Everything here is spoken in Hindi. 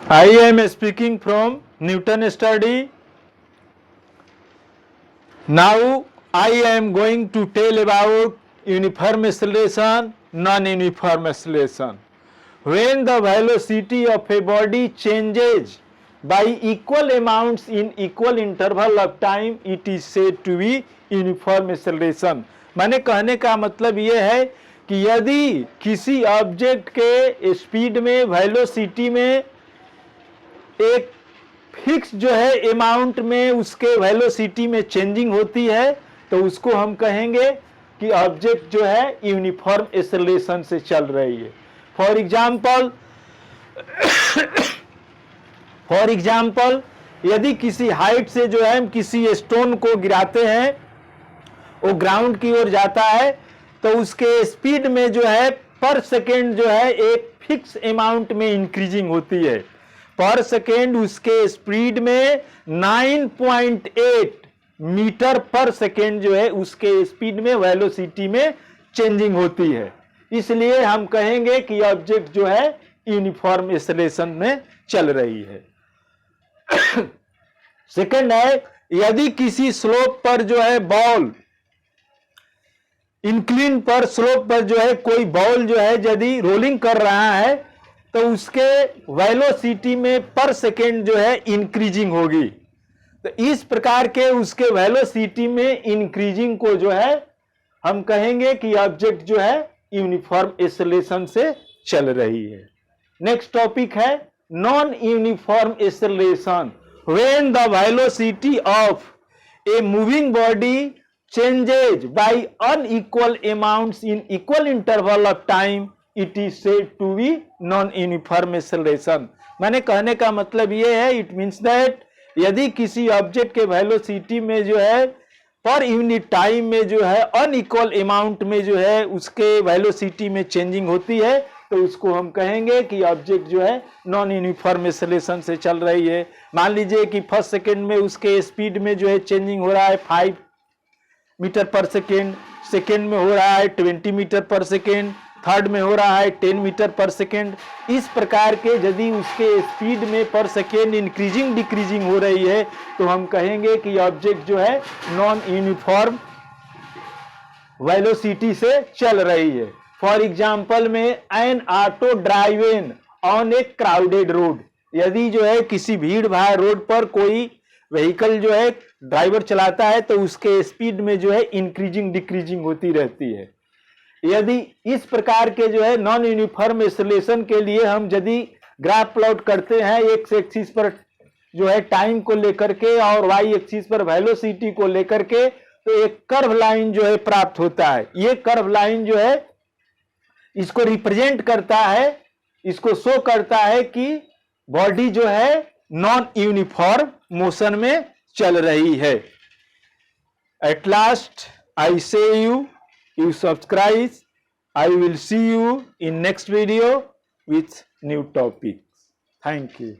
I am speaking from Newton study. Now I am going to tell about uniform acceleration, non-uniform acceleration. When the velocity of a body changes by equal amounts in equal interval of time, it is said to be uniform acceleration. माने कहने का मतलब ये है कि यदि किसी ऑब्जेक्ट के स्पीड में, वेलोसिटी में एक फिक्स जो है अमाउंट में उसके वेलोसिटी में चेंजिंग होती है तो उसको हम कहेंगे कि ऑब्जेक्ट जो है यूनिफॉर्म एक्सेलरेशन से चल रही है। फॉर एग्जाम्पल यदि किसी हाइट से जो है हम किसी स्टोन को गिराते हैं, वो ग्राउंड की ओर जाता है तो उसके स्पीड में जो है पर सेकेंड जो है एक फिक्स अमाउंट में इंक्रीजिंग होती है। पर सेकेंड उसके स्पीड में 9.8 मीटर पर सेकेंड जो है उसके स्पीड में वेलोसिटी में चेंजिंग होती है। इसलिए हम कहेंगे कि ऑब्जेक्ट जो है यूनिफॉर्म एक्सेलरेशन में चल रही है। सेकेंड है, यदि किसी स्लोप पर जो है बॉल, इंक्लिन पर स्लोप पर जो है कोई बॉल जो है यदि रोलिंग कर रहा है तो उसके वेलोसिटी में पर सेकेंड जो है इंक्रीजिंग होगी। तो इस प्रकार के उसके वेलोसिटी में इंक्रीजिंग को जो है हम कहेंगे कि ऑब्जेक्ट जो है यूनिफॉर्म एक्सेलरेशन से चल रही है। नेक्स्ट टॉपिक है non uniform acceleration. When the velocity of a moving body changes by unequal amounts in equal interval of time, it is said to be non-uniform acceleration। मैंने कहने का मतलब ये है, इट मीन्स दैट यदि किसी ऑब्जेक्ट के वेलोसिटी में जो है पर यूनिट टाइम में जो है अनइक्वल अमाउंट में जो है उसके वेलोसिटी में चेंजिंग होती है तो उसको हम कहेंगे कि ऑब्जेक्ट जो है नॉन यूनिफॉर्म एक्सेलरेशन से चल रही है। मान लीजिए कि फर्स्ट सेकेंड में उसके स्पीड में जो है चेंजिंग हो रहा है 5 मीटर पर सेकेंड, सेकेंड में हो रहा है 20 मीटर पर सेकेंड, थर्ड में हो रहा है 10 मीटर पर सेकेंड। इस प्रकार के यदि उसके स्पीड में पर सेकेंड इंक्रीजिंग डिक्रीजिंग हो रही है तो हम कहेंगे कि ऑब्जेक्ट जो है नॉन यूनिफॉर्म वेलोसिटी से चल रही है। फॉर एग्जाम्पल में N auto driven on A crowded road, यदि जो है किसी भीड़ भाड़ रोड पर कोई व्हीकल जो है ड्राइवर चलाता है तो उसके स्पीड में जो है इंक्रीजिंग डिक्रीजिंग होती रहती है। यदि इस प्रकार के जो है नॉन यूनिफॉर्म एक्सेलरेशन के लिए हम यदि ग्राफ प्लॉट करते हैं एक्स एक्सिस पर जो है टाइम को लेकर के और वाई एक्सिस पर वेलोसिटी को लेकर के, तो एक कर्व लाइन जो है प्राप्त होता है। ये कर्व लाइन जो है इसको रिप्रेजेंट करता है, इसको शो करता है कि बॉडी जो है नॉन यूनिफॉर्म मोशन में चल रही है। एट लास्ट आई से you subscribe. I will see you in next video with new topics. Thank you.